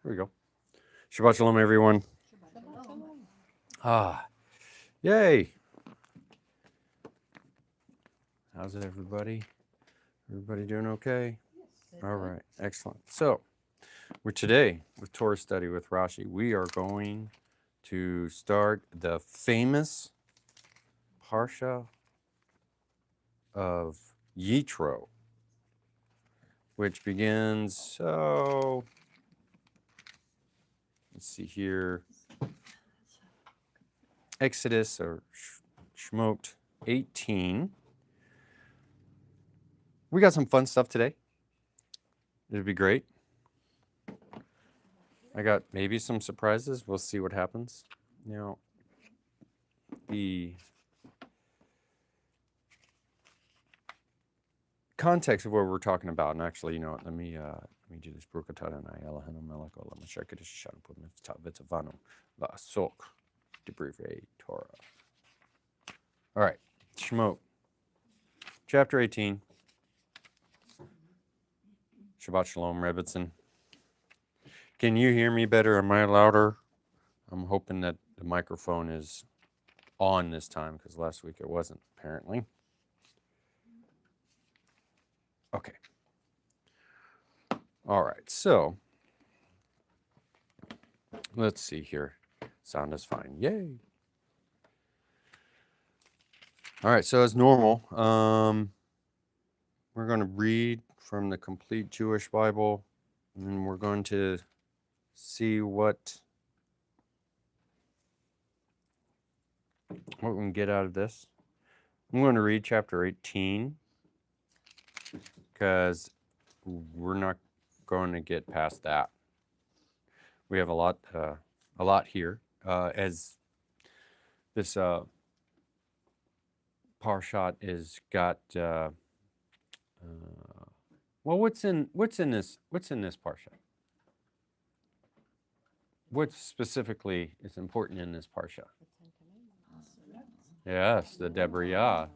Here we go. Shabbat shalom, everyone. Yay. How's it, everybody? Everybody doing okay? All right, excellent. So, today with Torah study with Rashi, we are going to start the famous Parsha of Yitro, which begins, so let's see here, Exodus or Shemot 18. We got some fun stuff today. It'd be great. I got maybe some surprises. We'll see what happens. Now, the context of what we're talking about, and actually, let me do this. Brukatadonai Eloheinu melech olam asher kiddush Hashem b'mitzvot v'tzavanu la'asok divrei Torah. All right, Shemot, chapter 18. Shabbat shalom, Rebbitzin. Can you hear me better? Am I louder? I'm hoping that the microphone is on this time because last week it wasn't, apparently. Okay. All right, so let's see here. Sound is fine. Yay. All right, so as normal, we're going to read from the complete Jewish Bible, and we're going to see what we can get out of this. I'm going to read chapter 18 because we're not going to get past that. We have a lot here. As this parshat is got. Well, what's in this parsha? What specifically is important in this parsha? Yes, the Debriah,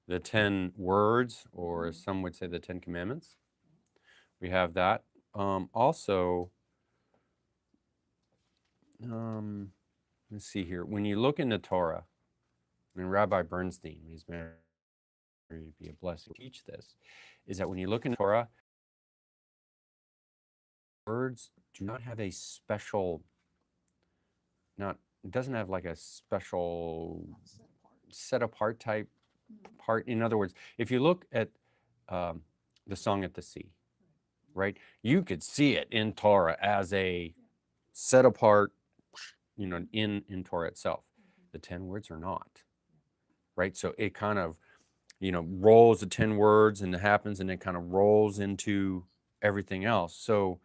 the 10 words, or as some would say, the 10 commandments. We have that. Also, let's see here. When you look into Torah, Rabbi Bernstein, he's married to be a blessing, teach this, is that when you look in Torah, words do not have a special, it doesn't have like a special set apart type part. In other words, if you look at the Song at the Sea, right, you could see it in Torah as a set apart, in Torah itself. The 10 words are not, right? So it kind of, rolls the 10 words and it happens, and it kind of rolls into everything else. So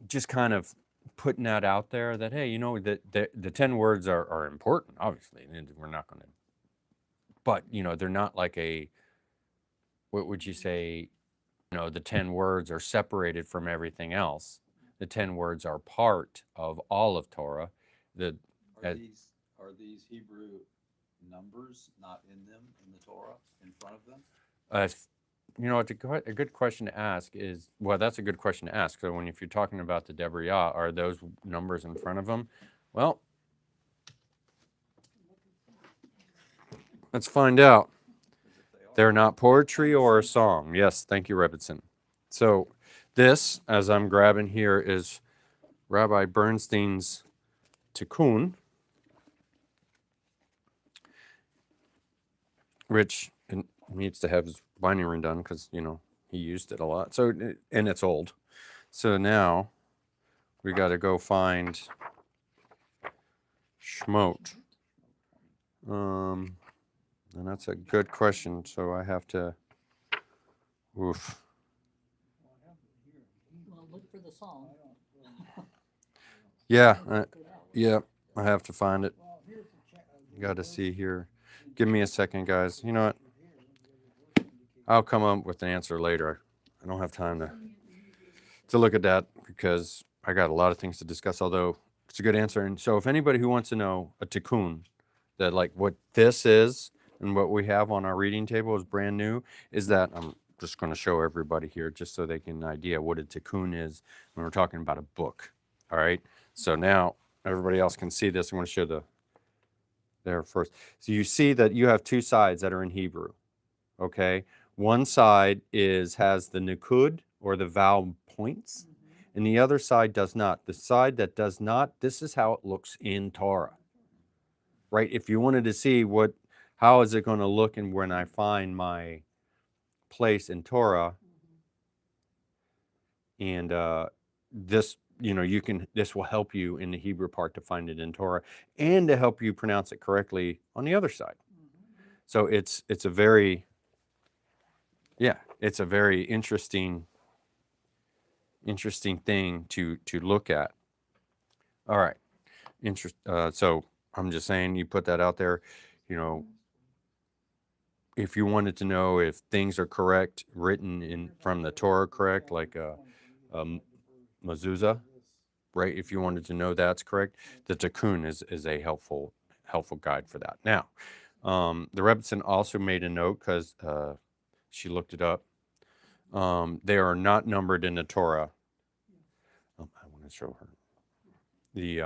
just kind of putting that out there that, hey, the 10 words are important, obviously, and we're not going to, but, they're not like what would you say, the 10 words are separated from everything else. The 10 words are part of all of Torah. Are these Hebrew numbers not in them, in the Torah, in front of them? It's a good question to ask is, well, that's a good question to ask. So if you're talking about the Debriah, are those numbers in front of them? Well, let's find out. They're not poetry or a song. Yes, thank you, Rebbitzin. So this, as I'm grabbing here, is Rabbi Bernstein's Tikkun, which needs to have his binding redone because, he used it a lot. So, and it's old. So now we got to go find Shemot. And that's a good question. So I have to, oof. Well, look for the song. Yeah, I have to find it. Got to see here. Give me a second, guys. You know what? I'll come up with an answer later. I don't have time to look at that because I got a lot of things to discuss, although it's a good answer. And so if anybody who wants to know a tikkun, that like what this is and what we have on our reading table is brand new, is that I'm just going to show everybody here just so they get an idea what a tikkun is when we're talking about a book. All right. So now everybody else can see this. I'm going to show there first. So you see that you have two sides that are in Hebrew. Okay. One side has the nikud, or the vowel points, and the other side does not. The side that does not, this is how it looks in Torah. Right? If you wanted to see how is it going to look and when I find my place in Torah, and this, this will help you in the Hebrew part to find it in Torah and to help you pronounce it correctly on the other side. So it's a very interesting thing to look at. All right. So I'm just saying, you put that out there, if you wanted to know if things are correct, written from the Torah correct, like mezuzah, right? If you wanted to know that's correct, the tikkun is a helpful guide for that. Now, the Rebbetzin also made a note because she looked it up. They are not numbered in the Torah. I want to show her the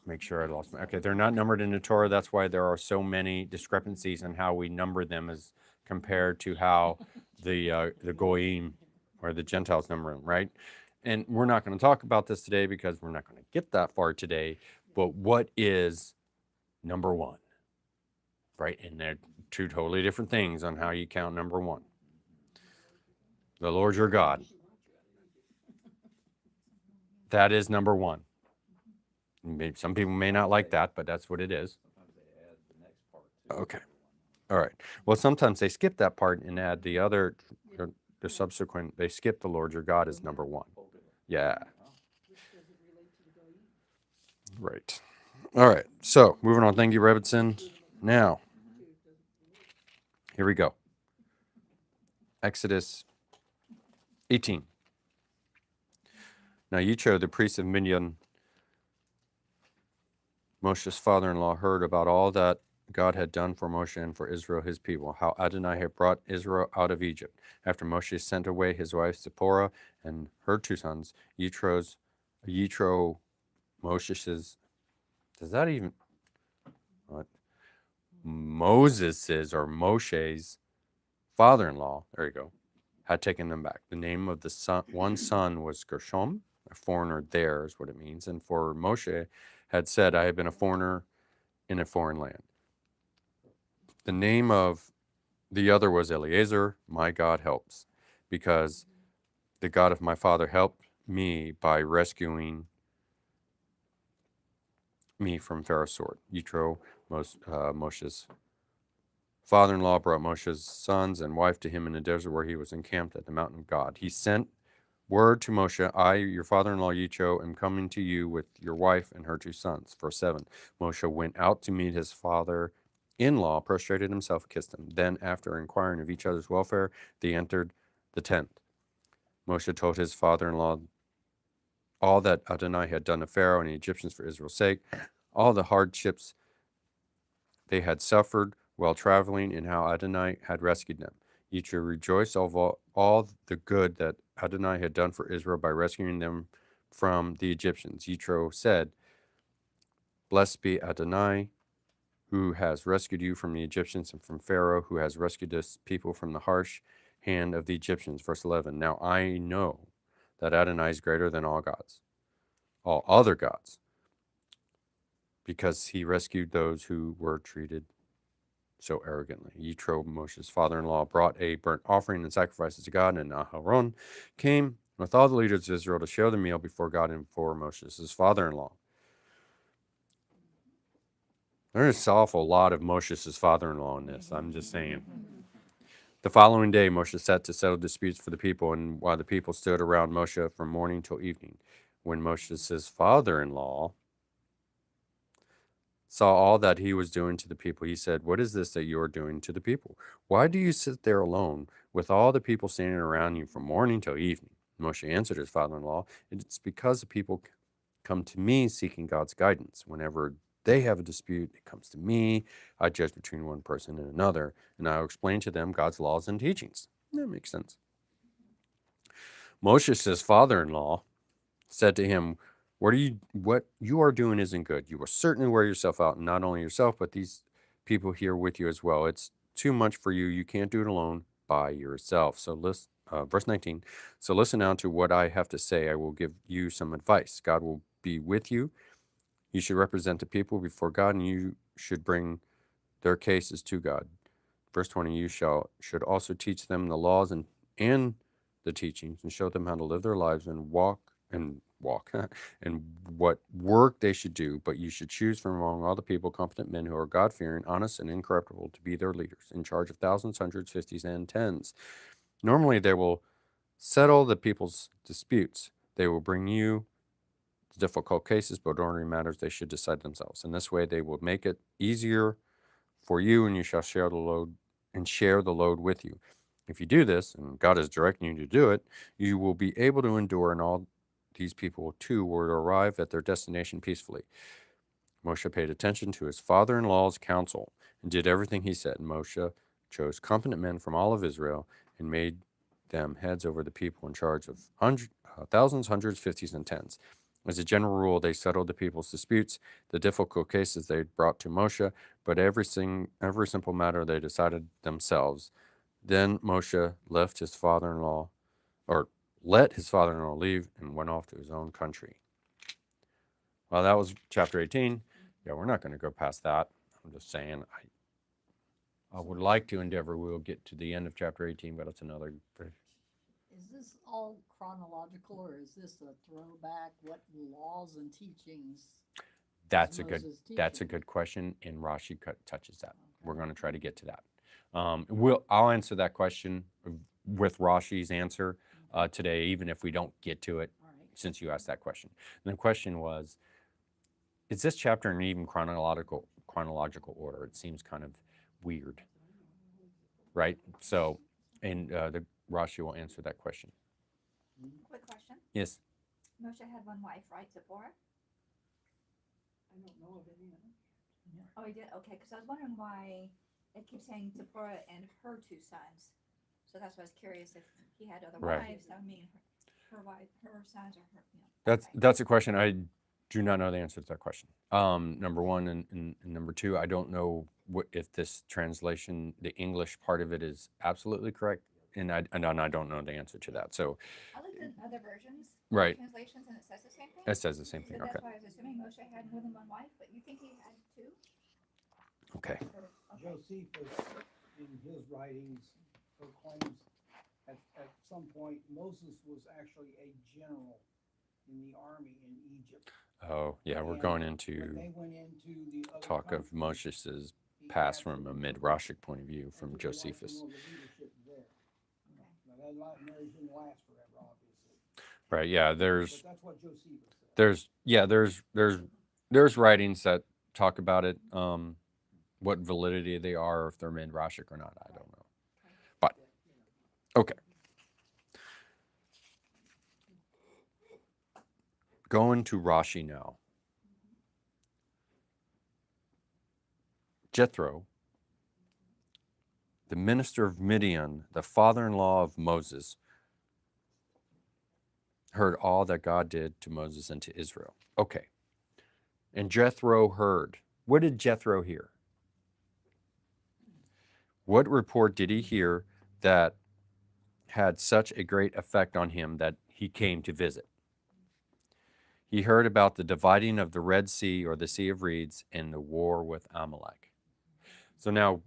make sure I lost my. Okay, they're not numbered in the Torah. That's why there are so many discrepancies in how we number them as compared to how the goyim or the Gentiles number them, right? And we're not going to talk about this today because we're not going to get that far today. But what is number one, right? And they're two totally different things on how you count number one. The Lord your God. That is number one. Some people may not like that, but that's what it is. Okay. All right. Well, sometimes they skip that part and add the other, the subsequent. They skip the Lord your God as number one. Yeah. Right. All right. So moving on. Thank you, Rebbetzin. Now, here we go. Exodus 18. Now Yitro, the priest of Midian, Moshe's father-in-law, heard about all that God had done for Moshe and for Israel, his people, how Adonai had brought Israel out of Egypt. After Moshe sent away his wife Zipporah and her two sons, Yitro, Moses's, does that even, what? Moshe's father-in-law, there you go, had taken them back. The name of the one son was Gershom, a foreigner there is what it means. And for Moshe had said, I have been a foreigner in a foreign land. The name of the other was Eliezer, my God helps, because the God of my father helped me by rescuing me from Pharaoh's sword. Yitro, Moshe's father-in-law, brought Moshe's sons and wife to him in the desert where he was encamped at the mountain of God. He sent word to Moshe, I, your father-in-law Yitro, am coming to you with your wife and her two sons. Verse 7, Moshe went out to meet his father-in-law, prostrated himself, and kissed him. Then, after inquiring of each other's welfare, they entered the tent. Moshe told his father-in-law all that Adonai had done to Pharaoh and the Egyptians for Israel's sake, all the hardships they had suffered while traveling, and how Adonai had rescued them. Yitro rejoiced over all the good that Adonai had done for Israel by rescuing them from the Egyptians. Yitro said, Blessed be Adonai, who has rescued you from the Egyptians, and from Pharaoh, who has rescued this people from the harsh hand of the Egyptians. Verse 11, Now I know that Adonai is greater than all gods, all other gods, because he rescued those who were treated so arrogantly. Yitro, Moshe's father-in-law, brought a burnt offering and sacrifices to God, and Aharon came with all the leaders of Israel to share the meal before God and before Moshe, his father-in-law. There's an awful lot of Moshe's father-in-law in this, I'm just saying. The following day, Moshe sat to settle disputes for the people, and while the people stood around Moshe from morning till evening, when Moshe's father-in-law saw all that he was doing to the people, he said, What is this that you are doing to the people? Why do you sit there alone with all the people standing around you from morning till evening? Moshe answered his father-in-law, It's because the people come to me seeking God's guidance. Whenever they have a dispute, it comes to me. I judge between one person and another, and I will explain to them God's laws and teachings. That makes sense. Moshe's father-in-law said to him, what you are doing isn't good. You will certainly wear yourself out, and not only yourself, but these people here with you as well. It's too much for you. You can't do it alone by yourself. So listen, verse 19. So listen now to what I have to say. I will give you some advice. God will be with you. You should represent the people before God, and you should bring their cases to God. Verse 20, you should also teach them the laws and the teachings, and show them how to live their lives and walk and what work they should do. But you should choose from among all the people competent men who are God-fearing, honest, and incorruptible to be their leaders, in charge of thousands, hundreds, fifties, and tens. Normally, they will settle the people's disputes. They will bring you difficult cases, but ordinary matters they should decide themselves. In this way, they will make it easier for you, and you shall share the load with you. If you do this, and God is directing you to do it, you will be able to endure, and all these people too will arrive at their destination peacefully. Moshe paid attention to his father-in-law's counsel and did everything he said. Moshe chose competent men from all of Israel and made them heads over the people in charge of thousands, hundreds, fifties, and tens. As a general rule, they settled the people's disputes, the difficult cases they brought to Moshe, but every simple matter they decided themselves. Then Moshe let his father-in-law leave and went off to his own country. Well, that was chapter 18. Yeah, we're not going to go past that. I'm just saying, I would like to endeavor we'll get to the end of chapter 18, but it's another. Is this all chronological, or is this a throwback? What laws and teachings? That's a good question, and Rashi touches that. Okay. We're going to try to get to that. I'll answer that question with Rashi's answer today, even if we don't get to it, since you asked that question. And the question was, is this chapter in even chronological order? It seems kind of weird, right? So, and the Rashi will answer that question. Quick question. Yes. Moshe had one wife, right? Zipporah? I don't know of any other. Yeah. Oh, he did? Okay, because I was wondering why it keeps saying Zipporah and her two sons. So that's why I was curious if he had other wives. That would mean her sons, or her. That's a question. I do not know the answer to that question. Number one, and number two, I don't know if this translation, the English part of it, is absolutely correct, and I don't know the answer to that. So I looked at other versions, right, translations, and it says the same thing. It says the same thing. So okay. That's why I was assuming Moshe had more than one wife, but you think he had two? Okay. Josephus, in his writings, proclaims at some point Moses was actually a general in the army in Egypt. Oh, yeah, we're going into they went into the other talk of Moshe's past from a midrashic point of view from Josephus. Right. Yeah. There's. But that's what Josephus said. There's writings that talk about it. What validity they are, if they're midrashic or not, I don't know. But okay. Going to Rashi now. Yitro, the minister of Midian, the father-in-law of Moses, heard all that God did to Moses and to Israel. Okay. And Yitro heard. What did Yitro hear? What report did he hear that had such a great effect on him that he came to visit? He heard about the dividing of the Red Sea, or the Sea of Reeds, and the war with Amalek. So now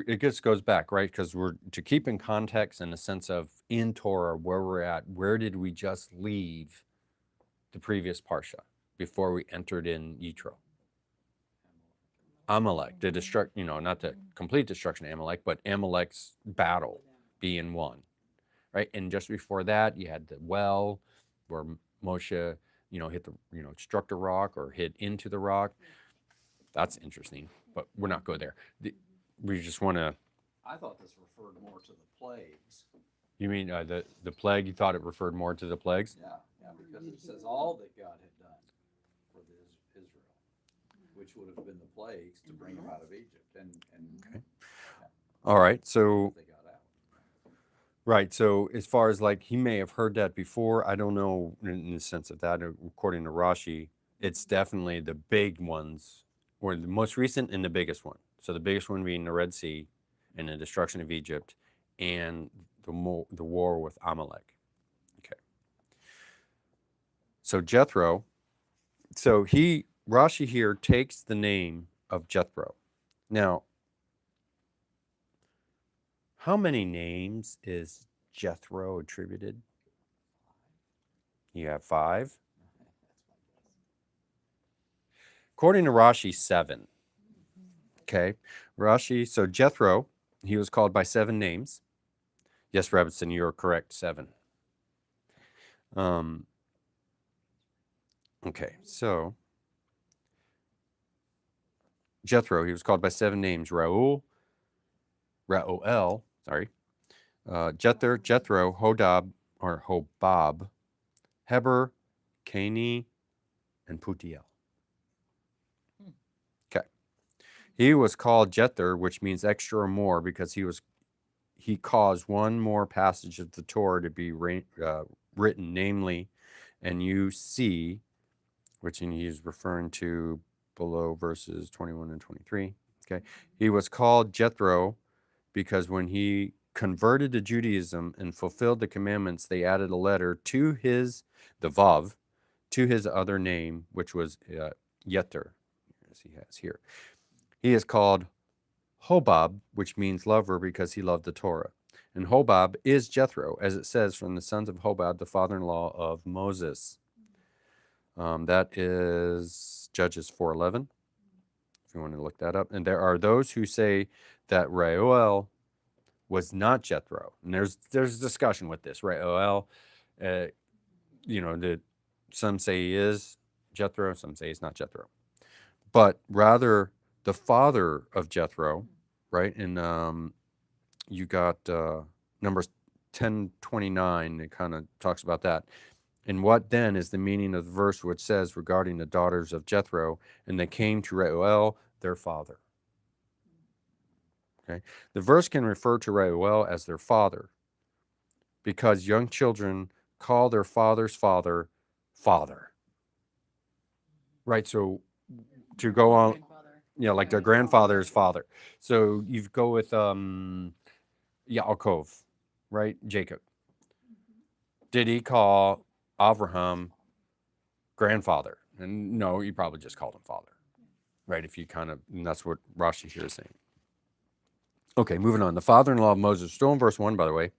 it just goes back, right? Because we're to keep in context, in the sense of in Torah, where we're at, where did we just leave the previous Parsha before we entered in Yitro? Amalek, not the complete destruction of Amalek, but Amalek's battle being won, right? And just before that, you had the well where Moshe, hit struck the rock or hit into the rock. That's interesting, but we're not going there. We just want to. I thought this referred more to the plagues. You mean the plague? You thought it referred more to the plagues? Yeah, because it says all that God had done for Israel, which would have been the plagues to bring them out of Egypt, and Okay. All right. So they got out. right. So as far as like he may have heard that before, I don't know in the sense of that. According to Rashi, it's definitely the big ones, or the most recent and the biggest one. So the biggest one being the Red Sea and the destruction of Egypt, and the war with Amalek. Okay. So Jethro. So Rashi here takes the name of Jethro. Now, how many names is Jethro attributed? You have 5. According to Rashi, 7. Okay. Rashi, so Jethro, he was called by 7 names. Yes, Robinson, you're correct, 7. Okay, so Jethro, he was called by 7 names. Reuel, sorry. Jethro, Hobab, Heber, Cani, and Putiel. Okay. He was called Jether, which means extra or more, because he caused one more passage of the Torah to be written, namely, and you see, which he's referring to below verses 21 and 23. Okay. He was called Jethro because when he converted to Judaism and fulfilled the commandments, they added a letter to the Vav, to his other name, which was Yeter, as he has here. He is called Hobab, which means lover, because he loved the Torah. And Hobab is Jethro, as it says, from the sons of Hobab, the father-in-law of Moses. That is Judges 4:11, if you want to look that up. And there are those who say that Reuel was not Jethro. And there's discussion with this. Reuel, some say he is Jethro, some say he's not Jethro. But rather the father of Jethro, right? And you got Numbers 10:29, it kind of talks about that. And what then is the meaning of the verse which says regarding the daughters of Jethro, and they came to Reuel, their father? Okay. The verse can refer to Reuel as their father because young children call their father's father, father. Right? So to go on, Grandfather. like their grandfather's father. So you go with Yaakov, right? Jacob. Did he call Abraham grandfather? And no, he probably just called him father, right? If you and that's what Rashi here is saying. Okay, moving on. The father-in-law of Moses, still in verse 1, by the way.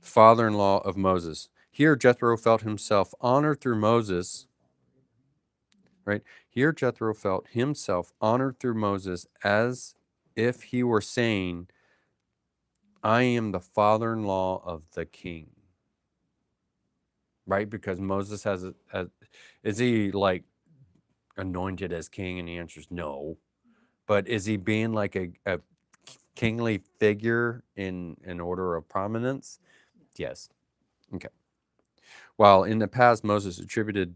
Father-in-law of Moses. Here Jethro felt himself honored through Moses, right? Here Jethro felt himself honored through Moses as if he were saying, I am the father-in-law of the king. Right? Because Moses is he like anointed as king? And the answer is no. But is he being like a kingly figure in order of prominence? Yes. Okay. While in the past Moses attributed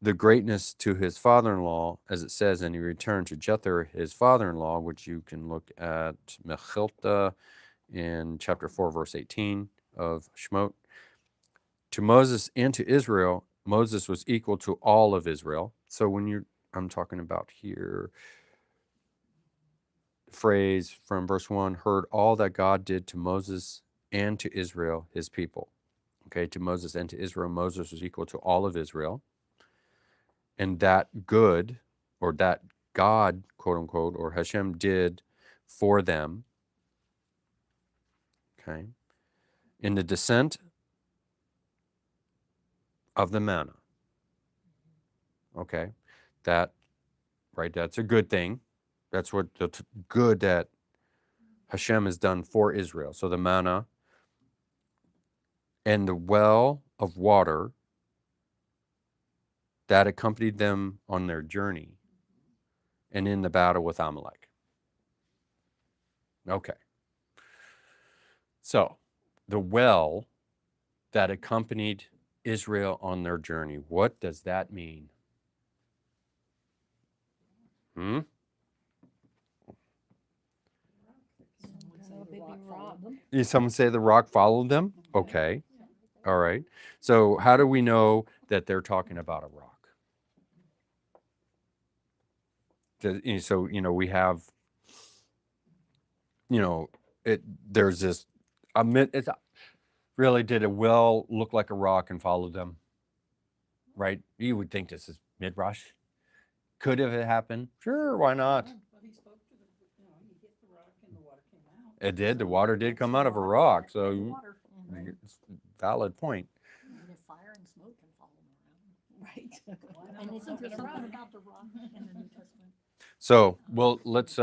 the greatness to his father-in-law, as it says, and he returned to Jethro, his father-in-law, which you can look at Mechilta in chapter 4, verse 18 of Shemot. To Moses and to Israel, Moses was equal to all of Israel. So I'm talking about here, phrase from verse 1, heard all that God did to Moses and to Israel, his people. Okay, to Moses and to Israel, Moses was equal to all of Israel. And that good, or that God, quote unquote, or Hashem did for them, okay, in the descent of the manna. Okay, that's a good thing. That's what the good that Hashem has done for Israel. So the manna and the well of water that accompanied them on their journey and in the battle with Amalek. Okay. So the well that accompanied Israel on their journey, what does that mean? Hmm? Some would say Oh, the baby rock rock. followed them. Did someone say the rock followed them? Okay. All right. So how do we know that they're talking about a rock? So, we have, there's this, it's really, did a well look like a rock and follow them? Right? You would think this is midrash. Could have it happened? Sure, why not? But he spoke to he hit the rock and the water came out. It did. The So water did that's come the out of a rock. rock. In the So water. it's a valid point. And if fire and smoke can follow them around. Right. And isn't there Rock and a something rock. about the rock in the New Testament? So, well, let's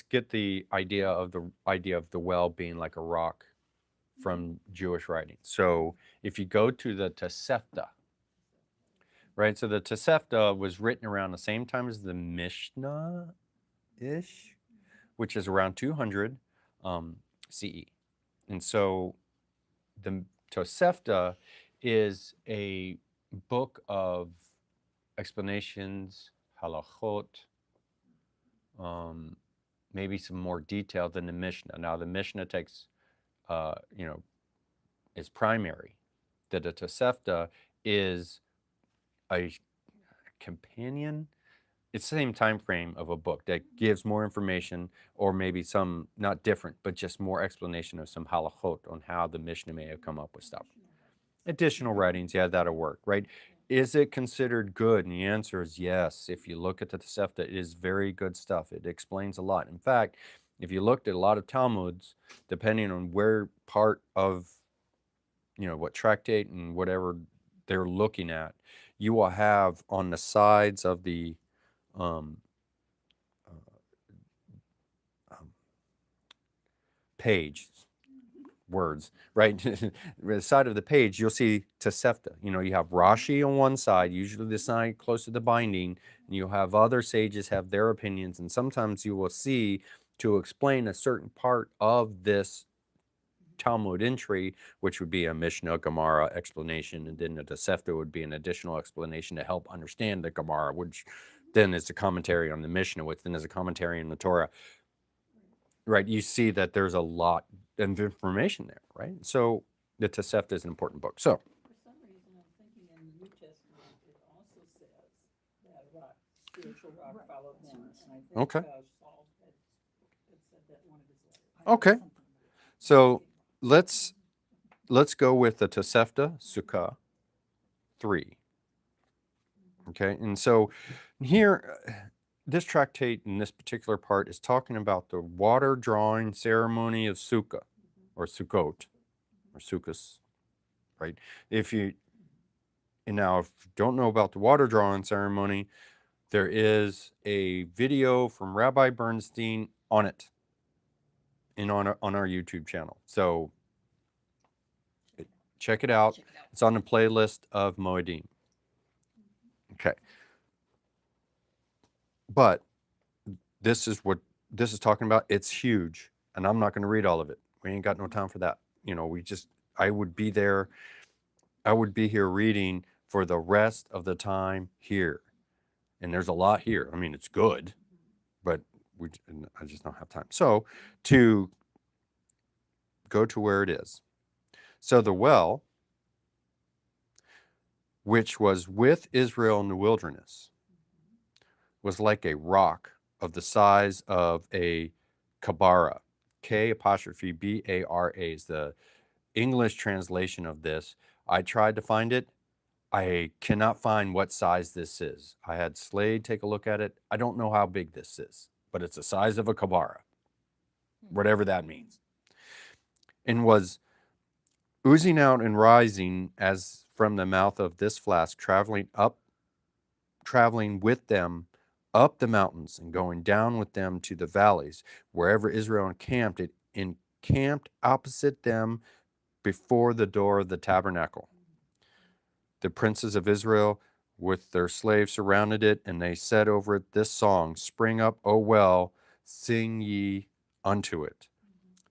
get the idea of the well being like a rock from Jewish writings. So, if you go to the Tosefta, right? So the Tosefta was written around the same time as the Mishnah, ish, which is around 200 CE. And so, the Tosefta is a book of explanations, halachot, maybe some more detail than the Mishnah. Now, the Mishnah takes, is primary. The Tosefta is a companion. It's the same time frame of a book that gives more information, or maybe some, not different, but just more explanation of some halachot on how the Mishnah may have come up with stuff. Additional writings, yeah, that'll work, right? Is it considered good? And the answer is yes. If you look at the Tosefta, it is very good stuff. It explains a lot. In fact, if you looked at a lot of Talmuds, depending on where part of, what tractate and whatever they're looking at, you will have on the sides of the page, words, right? The side of the page, you'll see Tosefta. You have Rashi on one side, usually the side close to the binding, and you'll have other sages have their opinions, and sometimes you will see to explain a certain part of this Talmud entry, which would be a Mishnah, Gemara explanation, and then the Tosefta would be an additional explanation to help understand the Gemara, which then is a commentary on the Mishnah, which then is a commentary on the Torah. Right, you see that there's a lot of information there, right? So the Tosefta is an important book. So For some reason, I'm thinking in the New Testament, it also says that rock, spiritual rock Right. followed them. And I think Okay. Saul had said that in one of his letters. Okay. So let's go with the Tosefta Sukkah 3. Okay, and so here, this tractate in this particular part is talking about the water drawing ceremony of Sukkah, or Sukkot, or Sukkos, right? If you don't know about the water drawing ceremony, there is a video from Rabbi Bernstein on it, on our YouTube channel. So check it out. It's on the playlist of Moedim. Okay. But this is what this is talking about. It's huge, and I'm not going to read all of it. We ain't got no time for that. I would be there. I would be here reading for the rest of the time here. And there's a lot here. I mean, it's good, but I just don't have time. So to go to where it is. So the well, which was with Israel in the wilderness, was like a rock of the size of a kabara. K''BARA is the English translation of this. I tried to find it. I cannot find what size this is. I had Slade take a look at it. I don't know how big this is, but it's the size of a kabara, whatever that means. And was oozing out and rising as from the mouth of this flask, traveling with them up the mountains and going down with them to the valleys. Wherever Israel encamped, it encamped opposite them before the door of the tabernacle. The princes of Israel with their slaves surrounded it, and they said over it this song, "Spring up, O well, sing ye unto it."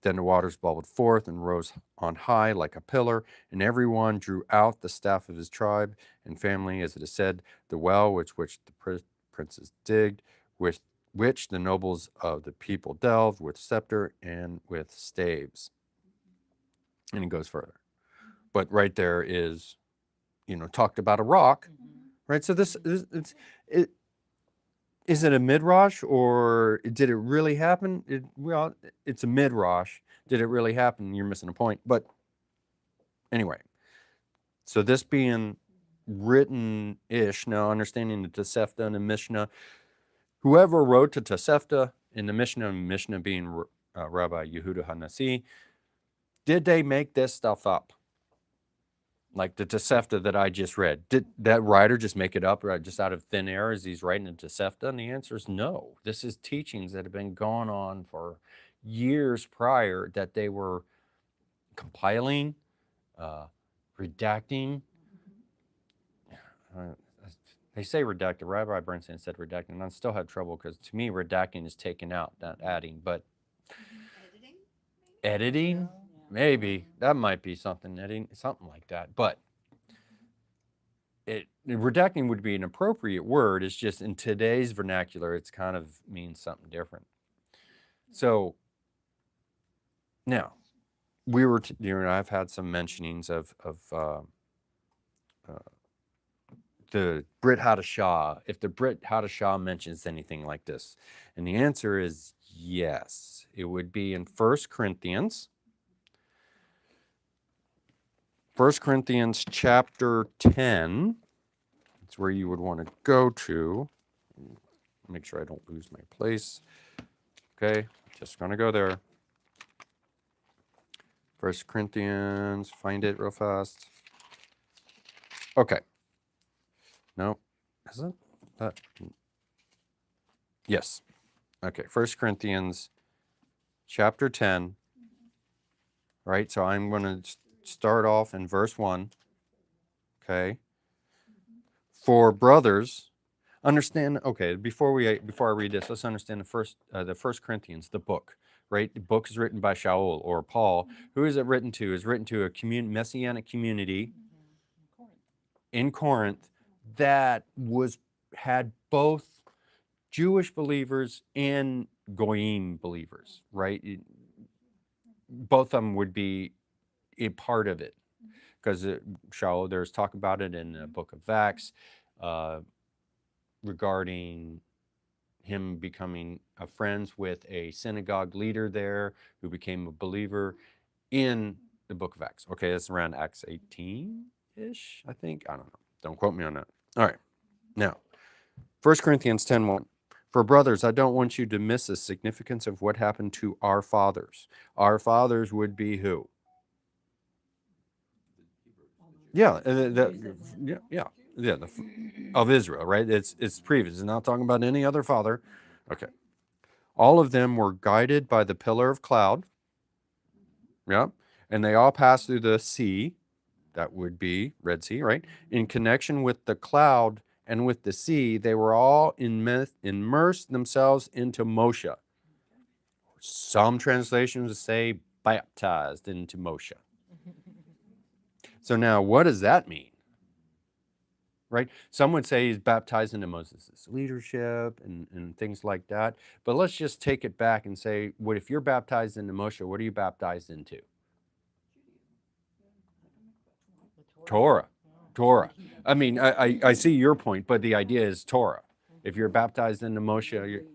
Then the waters bubbled forth and rose on high like a pillar, and everyone drew out the staff of his tribe and family, as it is said, the well which the princes digged with which the nobles of the people delved with scepter and with staves. And it goes further. But right there is, talked about a rock, right? So is it a midrash or did it really happen? It's a midrash. Did it really happen? You're missing a point. But anyway, so this being written-ish, now understanding the Tosefta and the Mishnah, whoever wrote the Tosefta in the Mishnah being Rabbi Yehuda HaNasi, did they make this stuff up? Like the Tosefta that I just read. Did that writer just make it up right just out of thin air as he's writing the Tosefta? And the answer is no. This is teachings that have been going on for years prior that they were compiling, redacting. They say redacted. Rabbi Bernstein said redacting, and I still have trouble because to me redacting is taking out, not adding. But editing? Maybe that might be something like that. But redacting would be an appropriate word. It's just in today's vernacular, it's kind of means something different. So now I've had some mentionings of the Brit Hadashah, if the Brit Hadashah mentions anything like this, and the answer is yes. It would be in 1 Corinthians. 1 Corinthians chapter 10, that's where you would want to go to. Make sure I don't lose my place. Okay, just going to go there. 1 Corinthians, find it real fast. Okay. No, isn't that? Yes. Okay, 1 Corinthians chapter 10. Right, so I'm going to start off in verse 1. Okay. For brothers, understand. Okay, before I read this, let's understand the First Corinthians, the book. Right, the book is written by Shaul or Paul. Who is it written to? It's written to a messianic community in Corinth that had both Jewish believers and Goyim believers. Right, both of them would be a part of it. Because Shaul, there's talk about it in the book of Acts regarding him becoming friends with a synagogue leader there who became a believer in the book of Acts. Okay, that's around Acts 18-ish, I think. I don't know. Don't quote me on that. All right. Now, 1 Corinthians 10:1. For brothers, I don't want you to miss the significance of what happened to our fathers. Our fathers would be who? Yeah, of Israel, right? It's previous. It's not talking about any other father. Okay. All of them were guided by the pillar of cloud. Yeah. And they all passed through the sea. That would be Red Sea, right? In connection with the cloud and with the sea, they were all immersed themselves into Moshe. Some translations say baptized into Moshe. So now, what does that mean? Right? Some would say he's baptized into Moses' leadership and things like that. But let's just take it back and say, what if you're baptized into Moshe, what are you baptized into? Torah. I mean, I see your point, but the idea is Torah. If you're baptized into Moshe,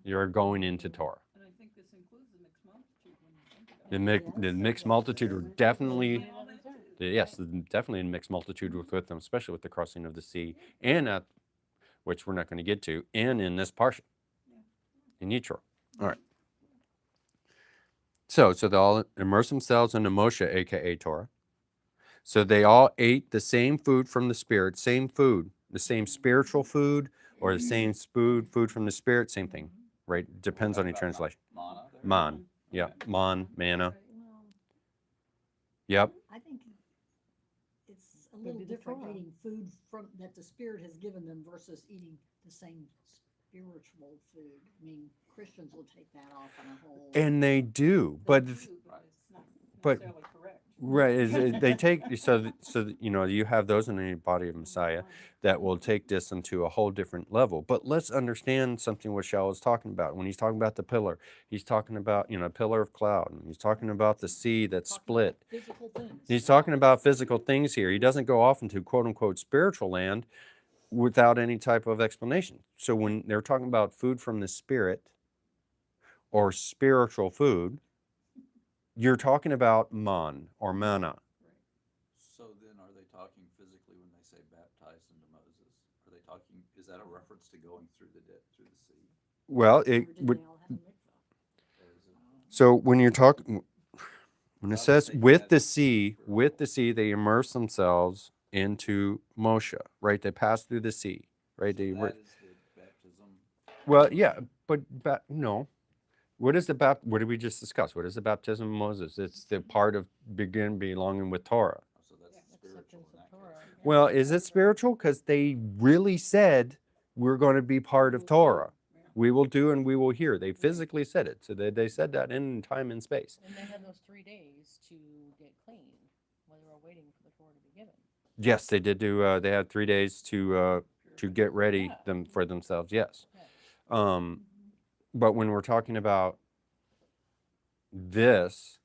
you're going into Torah. And I think this includes the mixed multitude when you think about it. The mixed multitude are definitely... Yes, definitely in mixed multitude with them, especially with the crossing of the sea, and at which we're not going to get to, and in this parsha, in Yitro. All right. So they all immerse themselves into Moshe, aka Torah. So they all ate the same food from the Spirit, same food, the same spiritual food, or the same food from the Spirit, same thing, right? Depends on your translation. Man, yeah, manna. Yep. I think it's a little different eating food that the Spirit has given them versus eating the same spiritual food. I mean, Christians will take that off on a whole. And they do, but It's not but- necessarily correct. Right, they take you have those in the body of Messiah that will take this into a whole different level. But let's understand something what Shao is talking about. When he's talking about the pillar, he's talking about a pillar of cloud, and he's talking about the sea that's Talking about split. Physical things. He's talking about physical things here. He doesn't go off into quote unquote spiritual land without any type of explanation. So when they're talking about food from the spirit or spiritual food, you're talking about man or manna. So then are they talking physically when they say baptized into Moses? Are they talking, is that a reference to going through the sea? Well, Or did they all have a mikvah? Or is it? so when you're talking, when it God says was taking with that the to sea, spiritual. with the sea, they immerse themselves into Moshe, right? They pass through the sea, right? So They that is the baptism. well, yeah, but no. What is what did we just discuss? What is the baptism of Moses? It's the part of belonging with Torah. So that's Yeah, spiritual acceptance in of that Torah, case. yeah. Well, is it spiritual? Because they really said we're going to be part of Torah. Yeah. We will do and we will hear. They physically said it. So they said that in time and space. And they had those 3 days to get clean while they were waiting for the Torah to be given. Yes, they did do. They had 3 days to get ready Yeah. for themselves. Yes. Yeah. But when we're talking about this,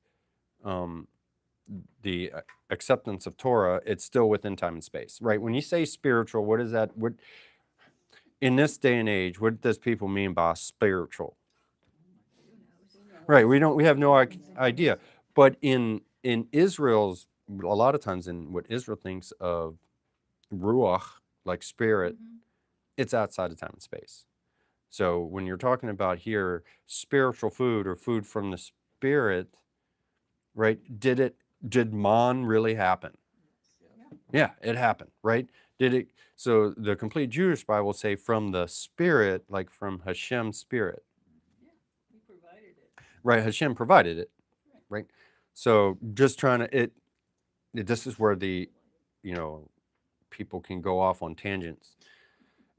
the acceptance of Torah, it's still within time and space, right? When you say spiritual, what is that? What in this day and age, what does people mean by spiritual? Right. We have no idea. But in Israel's, a lot of times in what Israel thinks of ruach, like spirit, it's outside of time and space. So when you're talking about here spiritual food or food from the spirit, right? Did man really happen? Yeah, it happened, right? Did it? So the complete Jewish Bible say from the spirit, like from Hashem's spirit, He provided it. right? Hashem provided it, right? So just trying to this is where the people can go off on tangents.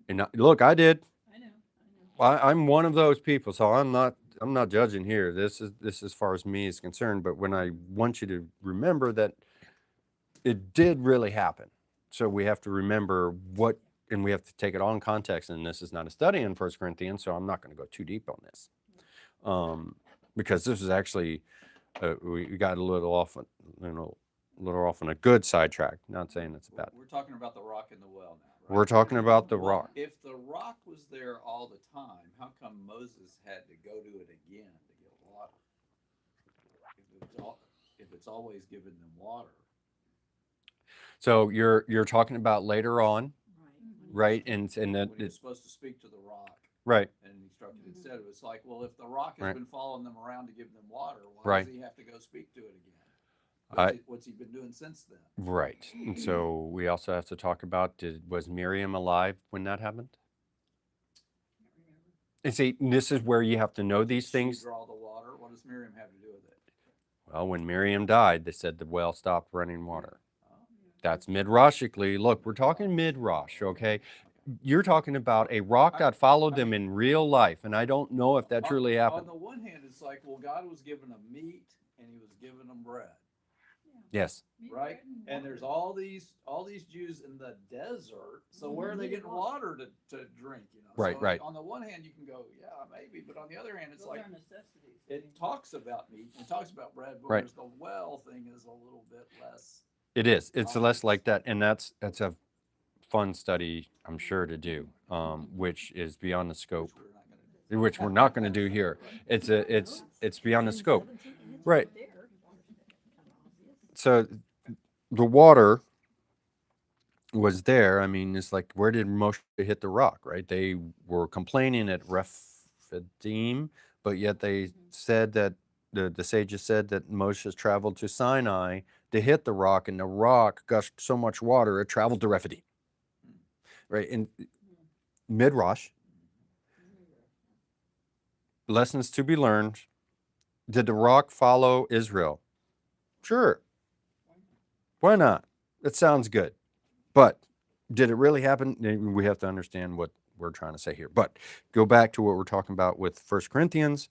And look, I did. I know. I'm one of those people, so I'm not judging here. This is as far as me is concerned. But when I want you to remember that it did really happen, so we have to remember what, and we have to take it all in context. And this is not a study in 1 Corinthians, so I'm not going to go too deep on this, because this is actually we got a little off, on a good sidetrack. Not saying it's bad. We're talking about the rock in the well now, right? We're talking about the Well, rock. if the rock was there all the time, how come Moses had to go to it again to get water? If it's always giving them water. So you're talking about later on, right? And that When you're supposed to speak to the rock right. and instruct it instead, it was like, well, if the rock has Right. been following them around to give them water, why Right. does he have to go speak to it again? I- What's he been doing since then? Right. And so we also have to talk about was Miriam alive when that happened? And see, this is where you have to know these She things. draw the water. What does Miriam have to do with it? Well, when Miriam died, they said the well stopped running water. Oh. That's midrashically. Look, we're talking midrash, okay? You're talking about a rock that followed them in real life, and I don't know if that truly On happened. the one hand, it's like, well, God was giving them meat and he was giving them bread. Yes. Right? And there's all these Jews in the desert. So where are they getting water to drink? Right, So right. On the one hand, you can go, yeah, maybe, but on the other hand, it's Those like are necessities. it talks about meat, it talks about bread, but Right. whereas the well thing is a little bit less. It is. It's less Obvious. like that, and that's a fun study, I'm sure, to do, which is beyond the scope. Which we're not going to do. Which we're not going to do here. Right. It's beyond the scope. 17, and it's Right. there. Kinda obvious. So the water was there. I mean, it's like, where did Moshe hit the rock, right? They were complaining at Rephidim, but yet they said that the sages said that Moses traveled to Sinai to hit the rock, and the rock gushed so much water it traveled to Rephidim, right? In Midrash, lessons to be learned. Did the rock follow Israel? Sure. Why not? It sounds good. But did it really happen? We have to understand what we're trying to say here. But go back to what we're talking about with 1 Corinthians.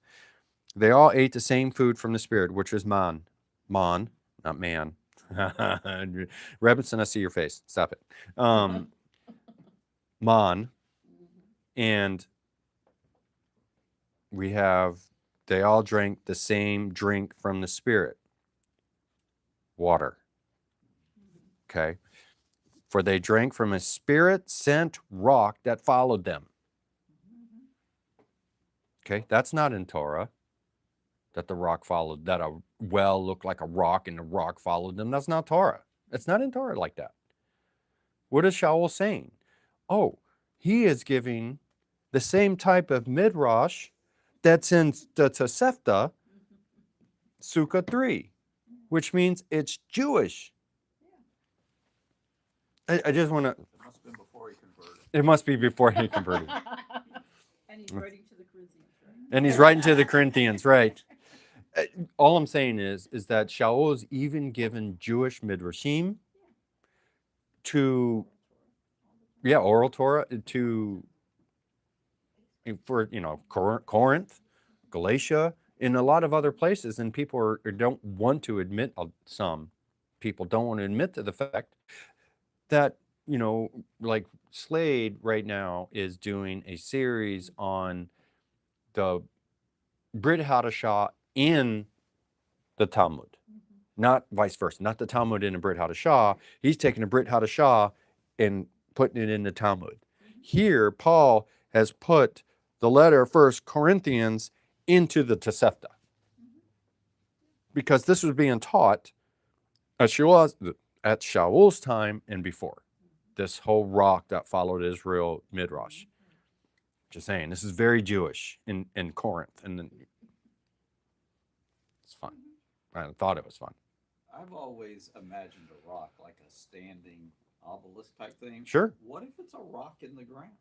They all ate the same food from the Spirit, which is man, not man. Rebinson, I see your face. Stop it. Man, and they all drank the same drink from the Spirit, water. Okay. For they drank from a Spirit-sent rock that followed them. Okay, that's not in Torah, that the rock followed, that a well looked like a rock and the rock followed them. That's not Torah. It's not in Torah like that. What is Shaul saying? Oh, he is giving the same type of midrash that's in the Tosefta, Sukkah 3, which means it's Jewish. I just want to... It must have been before he converted. It must be before he converted. And he's writing to the Corinthians, right? And he's writing to the Corinthians, right? All I'm saying is that Shaul is even given Jewish midrashim to, oral Torah for Corinth, Galatia, in a lot of other places, and people don't want to admit. Some people don't want to admit to the fact that like Slade right now is doing a series on the Brit Hadashah in the Talmud, not vice versa, not the Talmud in the Brit Hadashah. He's taking the Brit Hadashah and putting it in the Talmud. Here, Paul has put the letter 1 Corinthians into the Tosefta, because this was being taught at Shaul's time and before. This whole rock that followed Israel midrash. Just saying, this is very Jewish in Corinth, and it's fun. I thought it was fun. I've always imagined a rock like a standing obelisk type thing. Sure. What if it's a rock in the ground?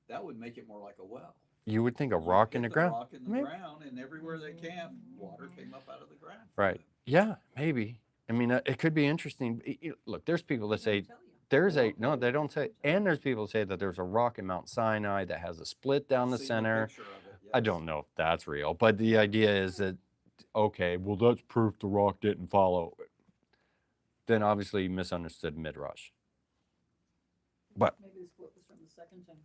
That would make it more like a well. You would think a rock in the ground. Rock in the Maybe. ground, and everywhere they camped, water came up out of the ground. Right. Yeah, maybe. I mean, it could be interesting. Look, there's people that say no, they don't say, and there's people that say that there's a rock in Mount Sinai that has a split down the Seen a center. picture of it, I yes. don't know if that's real, but the idea is that, okay, well, that's proof the rock didn't follow. Then obviously you misunderstood midrash. But Maybe the split was from the second time.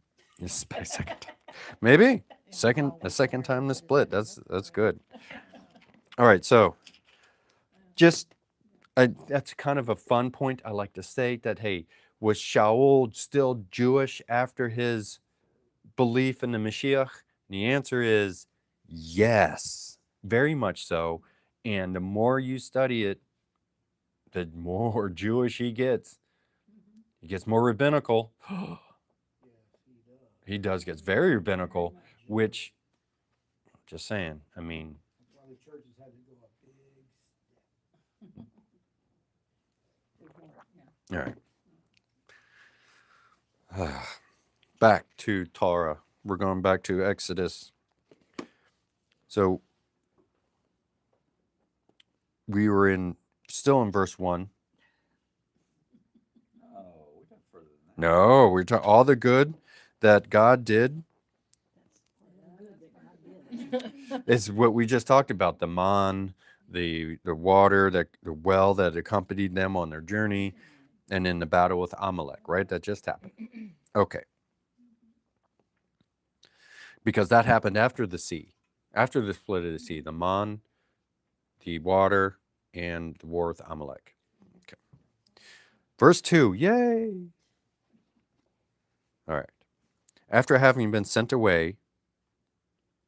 it's my second time. Maybe the second time the split. That's good. All right, so that's kind of a fun point. I like to say that, hey, was Shaul still Jewish after his belief in the Mashiach? And the answer is yes, very much so. And the more you study it, the more Jewish he gets. He gets more rabbinical. He gets very rabbinical, which, just saying, I mean. That's why the churches had to go a big step. All right. Back to Torah. We're going back to Exodus. So we were still in verse 1. Oh, we got further than that. No, we're talking all the good that God did. It's what we just talked about, the man, the water, the well that accompanied them on their journey, and in the battle with Amalek, right? That just happened. Okay. Because that happened after the sea, after the split of the sea, the man, the water, and the war with Amalek. Okay. Verse 2, yay! All right. After having been sent away,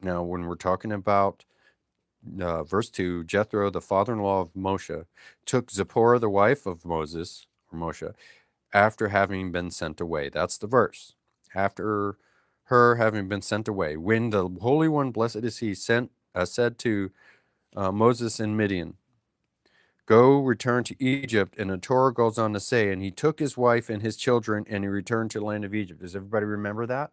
now when we're talking about verse 2, Jethro, the father-in-law of Moshe, took Zipporah, the wife of Moses, or Moshe, after having been sent away. That's the verse. After her having been sent away. When the Holy One, blessed is he, said to Moses in Midian, go return to Egypt. And the Torah goes on to say, and he took his wife and his children and he returned to the land of Egypt. Does everybody remember that?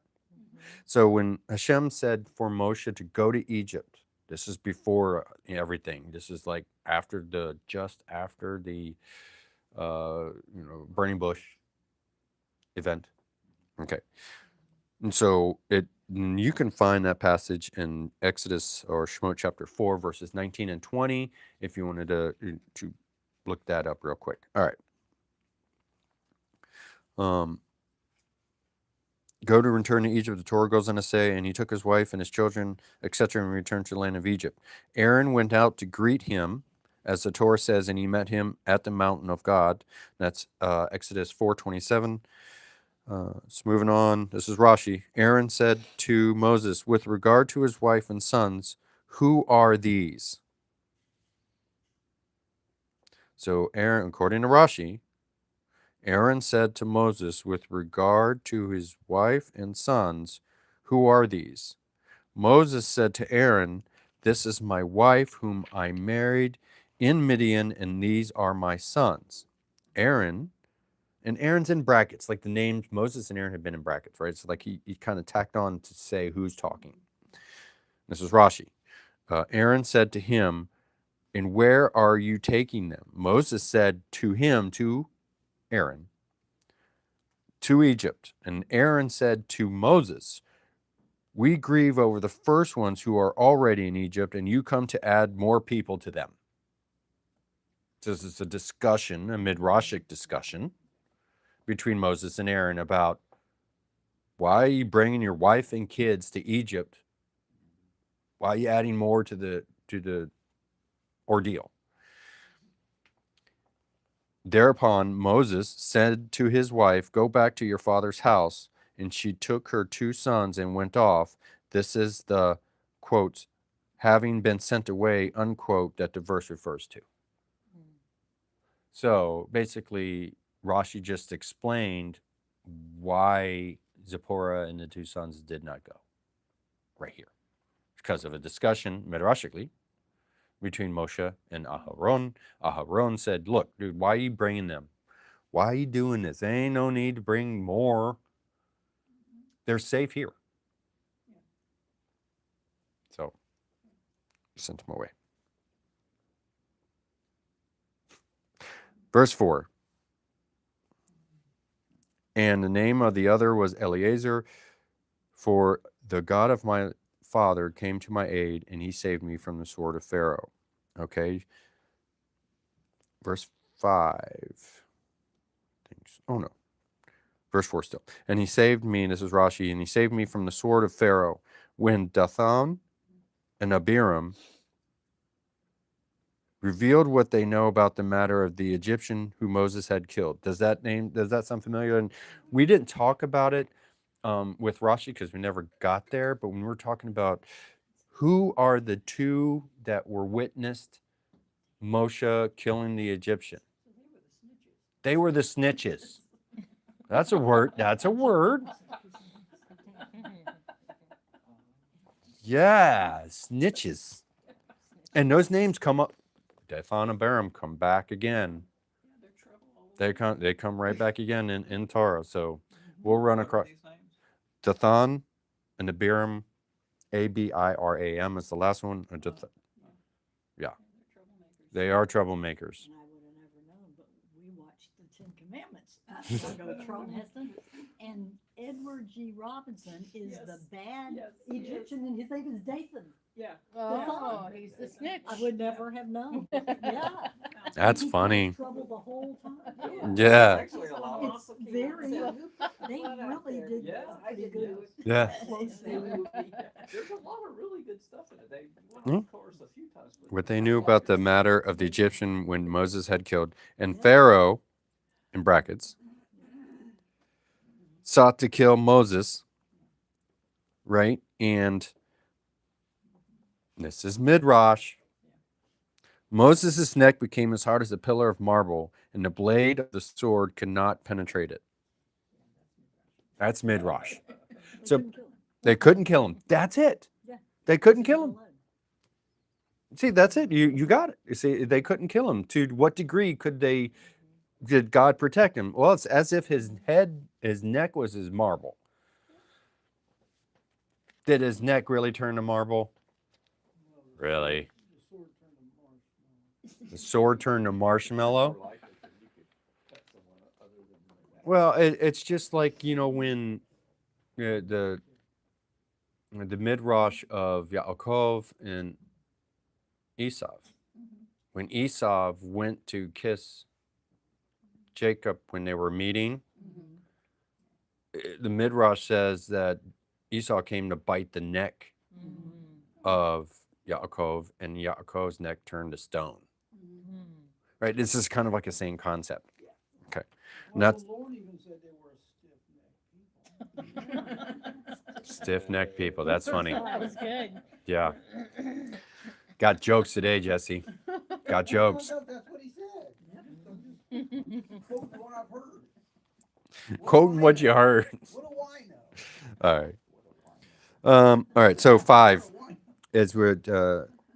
So when Hashem said for Moshe to go to Egypt, this is before everything. This is like just after the burning bush event. Okay. And so you can find that passage in Exodus or Shemot chapter 4, verses 19 and 20, if you wanted to look that up real quick. All right. Go to return to Egypt, the Torah goes on to say, and he took his wife and his children, etc., and returned to the land of Egypt. Aaron went out to greet him, as the Torah says, and he met him at the mountain of God. That's Exodus 4:27. So moving on, this is Rashi. Aaron said to Moses, with regard to his wife and sons, who are these? So Aaron, according to Rashi, Aaron said to Moses, with regard to his wife and sons, who are these? Moses said to Aaron, this is my wife whom I married in Midian, and these are my sons. Aaron, and Aaron's in brackets, like the names Moses and Aaron had been in brackets, right? So like he kind of tacked on to say who's talking. This is Rashi. Aaron said to him, and where are you taking them? Moses said to him, to Aaron, to Egypt. And Aaron said to Moses, we grieve over the first ones who are already in Egypt, and you come to add more people to them. This is a discussion, a midrashic discussion between Moses and Aaron about why are you bringing your wife and kids to Egypt? Why are you adding more to the ordeal? Thereupon Moses said to his wife, go back to your father's house. And she took her 2 sons and went off. This is the, quote, having been sent away, unquote, that the verse refers to. So basically, Rashi just explained why Zipporah and the 2 sons did not go right here. Because of a discussion, midrashically, between Moshe and Aharon. Aharon said, look, dude, why are you bringing them? Why are you doing this? There ain't no need to bring more. They're safe here. So, sent them away. Verse 4. And the name of the other was Eliezer, for the God of my father came to my aid, and he saved me from the sword of Pharaoh. Okay. Verse 5. Oh, no. Verse 4 still. And he saved me, and this is Rashi, and he saved me from the sword of Pharaoh. When Dathan and Abiram revealed what they know about the matter of the Egyptian who Moses had killed. Does that sound familiar? And we didn't talk about it with Rashi because we never got there. But when we're talking about who are the 2 that were witnessed Moshe killing the Egyptian, they were the snitches. That's a word. That's a word. Yeah, snitches. And those names come up. Dathan and Abiram come back again. They come right back again in Torah. So we'll run across Dathan and Abiram. Abiram is the last one. Yeah, they are troublemakers. And I would have never known, but we watched the 10 Commandments. I go with Charlton Heston, and Edward G. Robinson is the bad Egyptian, and his name is Dathan. Yeah. Oh, he's the snitch. I would never have known. Yeah. That's He caused funny. trouble the whole time. Yeah. Actually, a lot It's very, they really did Yeah, I pretty did good. know it. Yeah. Close There's a to- lot of really good stuff in it. They Hmm? went course a few times. What they knew about the matter of the Egyptian when Moses had killed. And Pharaoh, in brackets, sought to kill Moses, right? And this is Midrash. Moses' neck became as hard as a pillar of marble, and the blade of the sword could not penetrate it. That's Midrash. So couldn't kill him. they couldn't kill him. That's it. Yeah. They couldn't kill him. Alone. See, that's it. You got it. You see, they couldn't kill him. To what degree did God protect him? Well, it's as if his neck was his marble. Did his neck really turn to marble? Really? The sword turned to marshmallow? Well, it's just like, when the midrash of Yaakov and Esau, when Esau went to kiss Jacob when they were meeting, the Midrash says that Esau came to bite the neck of Yaakov, and Yaakov's neck turned to stone. Right? This is kind of like the same concept. Okay. And Well, that's the Lord even said they were a stiff-necked people. stiff-necked people. That's funny. That was good. Yeah. Got jokes today, Jesse. Got jokes. That's what he said. I'm just quoting what I've heard. Quoting what you heard. What do I know? All right. All right. So 5 is we're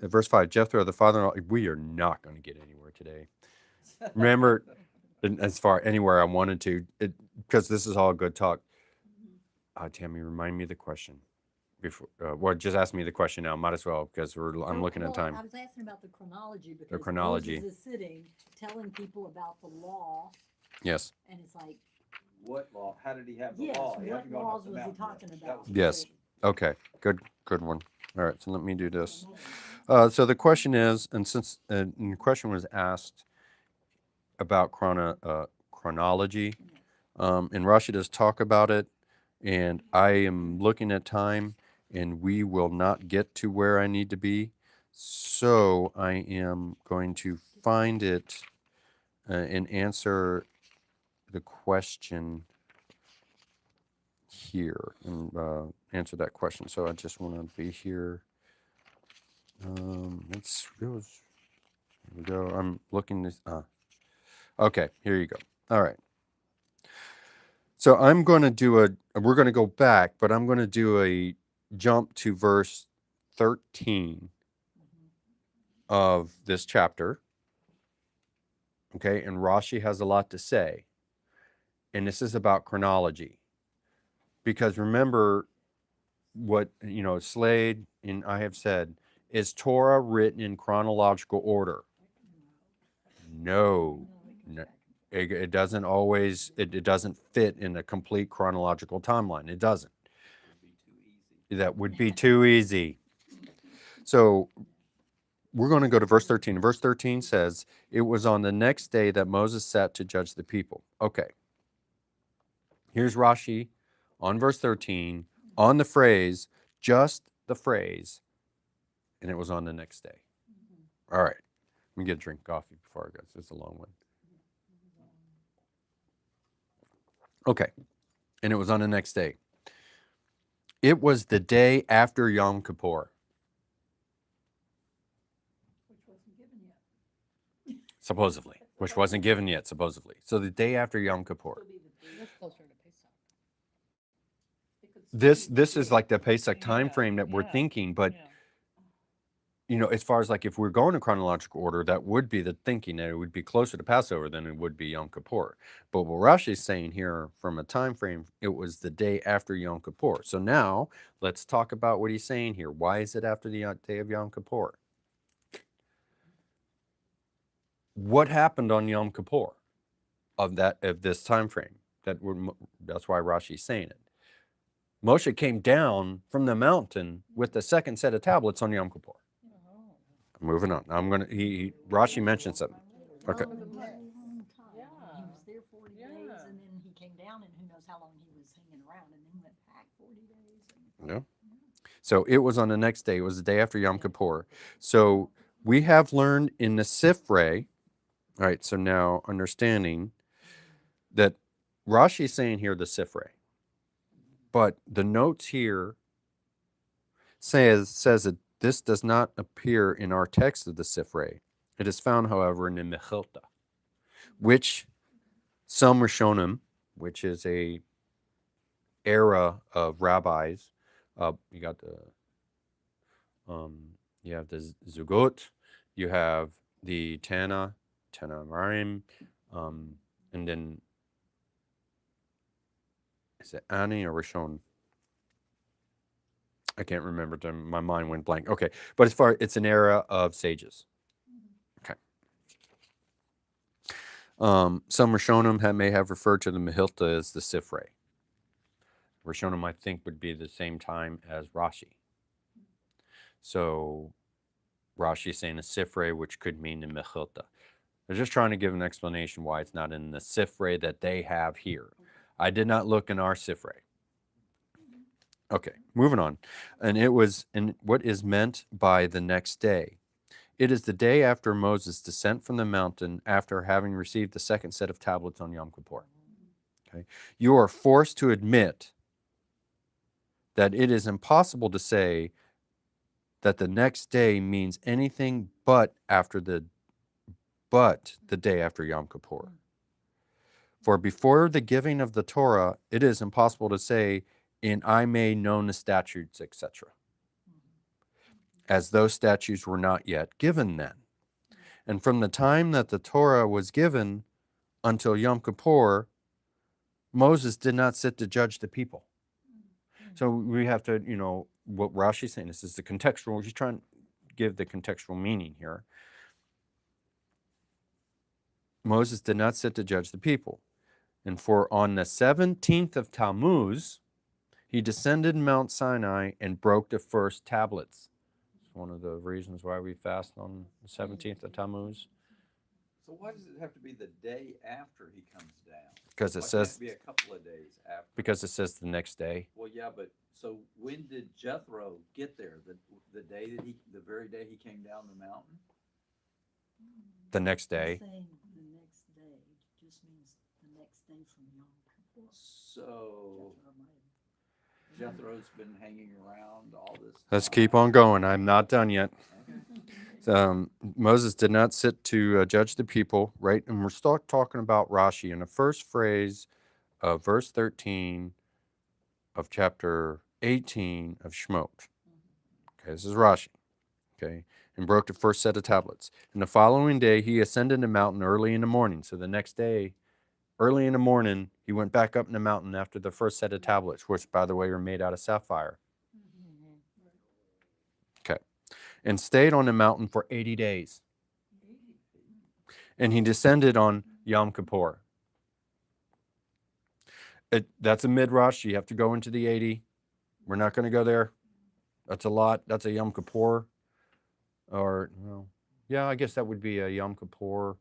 at verse 5. Jethro, the father-in-law. We are not going to get anywhere today. Remember, as far anywhere I wanted to, because this is all good talk. Tammy, remind me of the question. Before, well, just ask me the question now. Might as well, because I'm looking at time. I was asking about the chronology because chronology. Moses is sitting telling people about the law, Yes. and it's like, What law? How did he have the yes, law? He what hadn't gone up laws the was he mountain yet. talking That about? was the Yes. question. Okay. Good one. All right. So let me do this. So the question is, and since the question was asked about chronology, and Rashi does talk about it, and I am looking at time, and we will not get to where I need to be. So I am going to find it and answer the question here and answer that question. So I just want to be here. Here we go. I'm looking this. Okay, here you go. All right. So I'm going to do we're going to go back, but I'm going to do a jump to verse 13 of this chapter. Okay, and Rashi has a lot to say. And this is about chronology. Because remember what, Slade and I have said, is Torah written in chronological order? No. It doesn't always, it doesn't fit in a complete chronological timeline. It doesn't. That would be too easy. So we're going to go to verse 13. Verse 13 says, it was on the next day that Moses sat to judge the people. Okay. Here's Rashi on verse 13, on the phrase, just the phrase, and it was on the next day. All right. Let me get a drink of coffee before I go. It's a long one. Okay. And it was on the next day. It was the day after Yom Kippur. which wasn't given yet. Supposedly. Which wasn't given yet, supposedly. So the day after Yom Kippur. That's closer to Pesach. This is like the Pesach time frame that we're thinking, but as far as like if we're going in chronological order, that would be the thinking that it would be closer to Passover than it would be Yom Kippur. But what Rashi is saying here from a time frame, it was the day after Yom Kippur. So now let's talk about what he's saying here. Why is it after the day of Yom Kippur? What happened on Yom Kippur of this time frame? That's why Rashi's saying it. Moshe came down from the mountain with the second set of tablets on Yom Kippur. Moving on. Rashi mentions something. Okay. He was there 40 days, and then he came down, and who knows how long he was hanging around, and then went back 40 days. Yeah. So it was on the next day. It was the day after Yom Kippur. So we have learned in the Sifrei, all right, so now understanding that Rashi is saying here the Sifrei, but the notes here says that this does not appear in our text of the Sifrei. It is found, however, in the Mechilta, which some Rishonim, which is a era of rabbis, you got you have the Zugot, you have the Tana-Marim, and then is it Ani or Rishon? I can't remember. My mind went blank. Okay, but it's an era of sages. Okay. Some Rishonim may have referred to the Mechilta as the Sifrei. Rishonim, I think, would be the same time as Rashi. So Rashi is saying a sifrei, which could mean the mechilta. They're just trying to give an explanation why it's not in the sifrei that they have here. I did not look in our sifrei. Okay, moving on. And it was, and what is meant by the next day? It is the day after Moses' descent from the mountain after having received the second set of tablets on Yom Kippur. Okay, you are forced to admit that it is impossible to say that the next day means anything but the day after Yom Kippur. For before the giving of the Torah, it is impossible to say, and I made known the statutes, etc., as those statutes were not yet given then. And from the time that the Torah was given until Yom Kippur, Moses did not sit to judge the people. So we have to, what Rashi's saying, this is the contextual, he's trying to give the contextual meaning here. Moses did not sit to judge the people. And for on the 17th of Tammuz, he descended Mount Sinai and broke the first tablets. It's one of the reasons why we fast on the 17th of Tammuz. So why does it have to be the day after he comes down? Because it Why says, can't it be a couple of days after? because it says the next day. Well, yeah, but so when did Jethro get there? The day that the very day he came down the mountain? The next day. Saying the next day just means the next day from Yom Kippur. So Jethro's been hanging around all this Let's time. keep on going. I'm not done yet. Okay. Moses did not sit to judge the people, right? And we're still talking about Rashi in the first phrase of verse 13 of chapter 18 of Shemot. Okay, this is Rashi. Okay, and broke the first set of tablets. And the following day, he ascended the mountain early in the morning. So the next day, early in the morning, he went back up in the mountain after the first set of tablets, which, by the way, are made out of sapphire. Okay, and stayed on the mountain for 80 days. And he descended on Yom Kippur. That's a midrash. You have to go into the 80. We're not going to go there. That's a lot. That's a Yom Kippur. Or, well, yeah, I guess that would be a Yom Kippur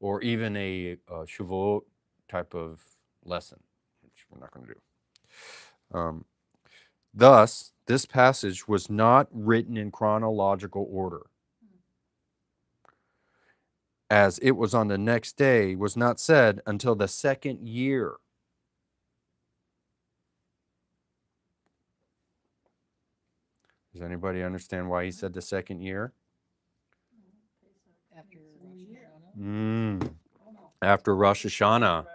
or even a Shavuot type of lesson, which we're not going to do. Thus, this passage was not written in chronological order, as it was on the next day, was not said until the second year. Does anybody understand why he said the second year? After Rosh Hashanah. After Rosh Hashanah,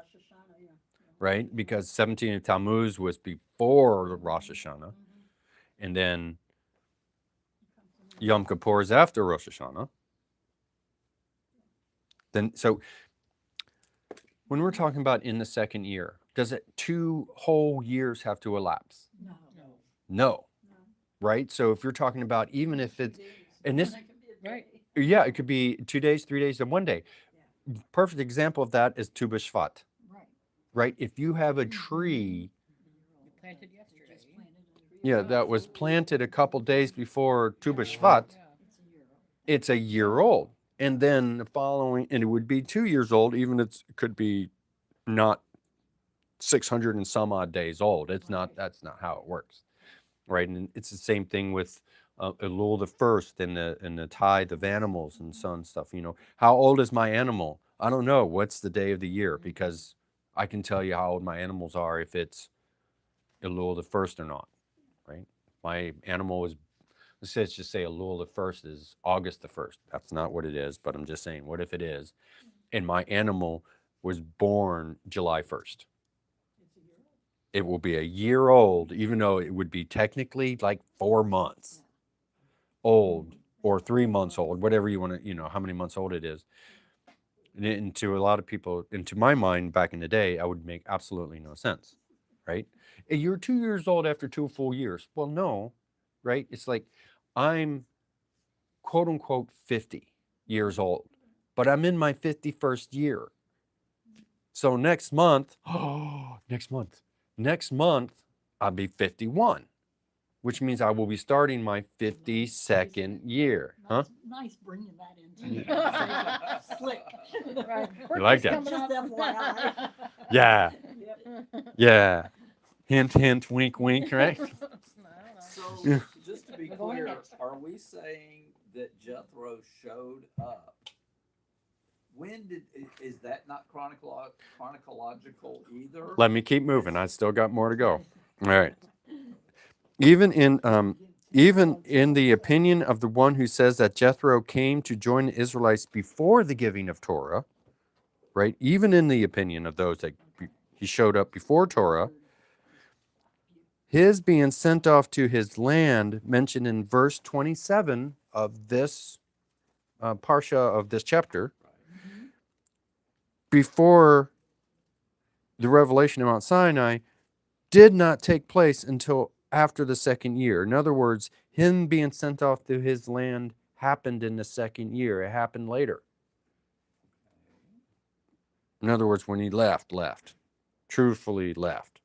right? Because 17 of Tammuz was before the Rosh Hashanah. And then Yom Kippur is after Rosh Hashanah. Then, so when we're talking about in the second year, does it 2 whole years have to elapse? No. No. Right? So if you're talking about, even if it's, and this, Right. yeah, it could be 2 days, 3 days, and 1 day. Perfect example of that is Tu B'Shvat, Right. right? If you have a tree, You planted yesterday. Just planted it. yeah, that was planted a couple days before Tu B'Shvat, Yeah. It's a year old. it's a year old. And then the following, and it would be 2 years old, even it could be not 600 and some odd days old. It's not, that's not how it works, right? And it's the same thing with Elul the first and the tithe of animals and so on stuff. How old is my animal? I don't know. What's the day of the year? Because I can tell you how old my animals are if it's Elul the first or not, right? My animal is, let's just say Elul the first is August the 1st. That's not what it is, but I'm just saying, what if it is? And my animal was born July 1st. It will be a year old, even though it would be technically like 4 months old or 3 months old, whatever you want to, how many months old it is. And to a lot of people, and to my mind back in the day, I would make absolutely no sense, right? You're 2 years old after 2 full years. Well, no, right? It's like I'm quote unquote 50 years old, but I'm in my 51st year. So next month, I'll be 51. which means I will be starting my 52nd year. Huh? Nice bringing that into the conversation. Slick. Right. You like that? Coming Just up. FYI. Yeah. Yep. Yeah. Hint, hint, wink, wink, right? I don't know. So, just to be Go clear, ahead. are we saying that Jethro showed up? When did, is that not chronological either? Let me keep moving. I still got more to go. All right. Even in the opinion of the one who says that Jethro came to join the Israelites before the giving of Torah, right? Even in the opinion of those that he showed up before Torah, his being sent off to his land, mentioned in verse 27 of this parsha of this chapter, before the revelation of Mount Sinai, did not take place until after the second year. In other words, him being sent off to his land happened in the second year. It happened later. In other words, when he left, truthfully left.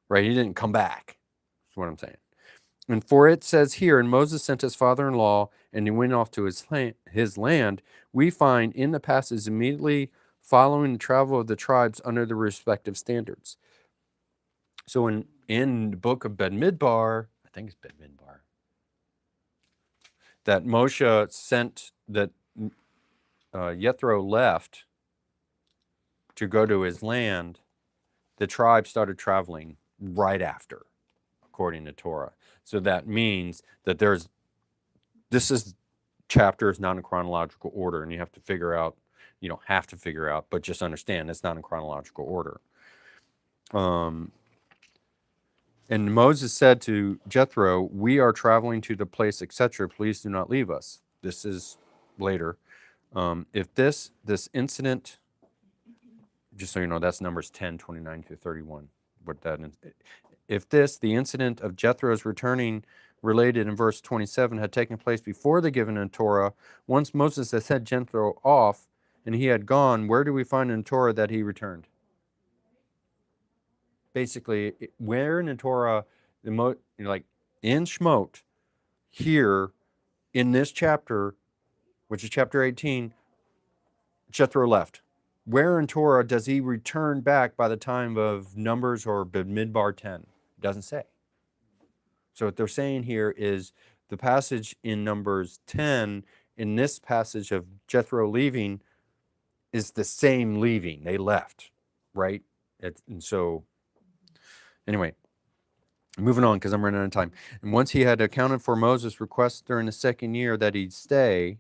Right? He didn't come back. That's what I'm saying. And for it says here, and Moses sent his father-in-law, and he went off to his land, we find in the passage immediately following the travel of the tribes under the respective standards. So in the book of Bamidbar, I think it's Bamidbar, that Moshe sent, that Yitro left to go to his land, the tribe started traveling right after, according to Torah. So that means that this chapter is not in chronological order, and you have to figure out, you don't have to figure out, but just understand it's not in chronological order. And Moses said to Jethro, we are traveling to the place, etc. Please do not leave us. This is later. If this incident, just so you know, that's Numbers 10, 29 through 31. If the incident of Jethro's returning related in verse 27 had taken place before the giving of Torah, once Moses had sent Jethro off and he had gone, where do we find in Torah that he returned? Basically, where in the Torah, like in Shemot, here in this chapter, which is chapter 18, Jethro left. Where in Torah does he return back by the time of Numbers or Bamidbar 10? It doesn't say. So what they're saying here is the passage in Numbers 10, in this passage of Jethro leaving, is the same leaving. They left, right? And so, anyway, moving on because I'm running out of time. And once he had accounted for Moses' request during the second year that he'd stay,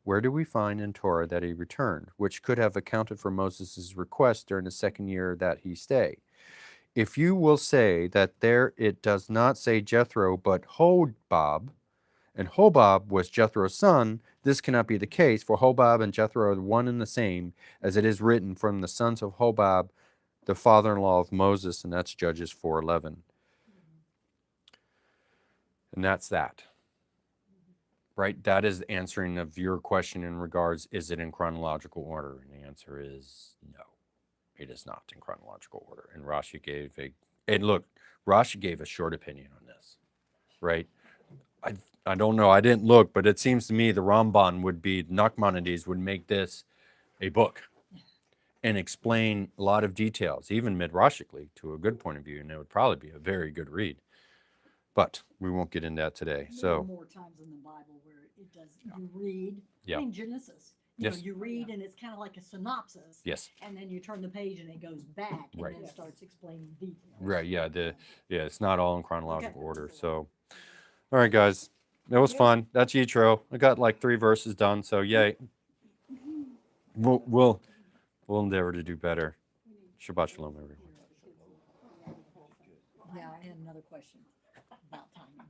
where do we find in Torah that he returned, which could have accounted for Moses' request during the second year that he stay? If you will say that there it does not say Jethro, but Hobab, and Hobab was Jethro's son, this cannot be the case, for Hobab and Jethro are one and the same, as it is written from the sons of Hobab, the father-in-law of Moses, and that's Judges 4:11. And that's that. Right? That is the answering of your question in regards, is it in chronological order? And the answer is no, it is not in chronological order. And Rashi gave a short opinion on this, right? I don't know, I didn't look, but it seems to me the Ramban Nachmanides would make this a book and explain a lot of details, even midrashically, to a good point of view, and it would probably be a very good read. But we won't get into that today. There So are more times in the Bible where it does, you read, Yeah. in Genesis, Yes. you read and it's kind of like a synopsis. yes, And then you turn the page and it goes back and Right. then starts explaining details. right, it's not all in chronological Okay. order. So, all right, guys, that was fun. That's Yitro. I got like 3 verses done. So yay. We'll endeavor to do better. Shabbat shalom, everyone. Yeah, I had another question about timing.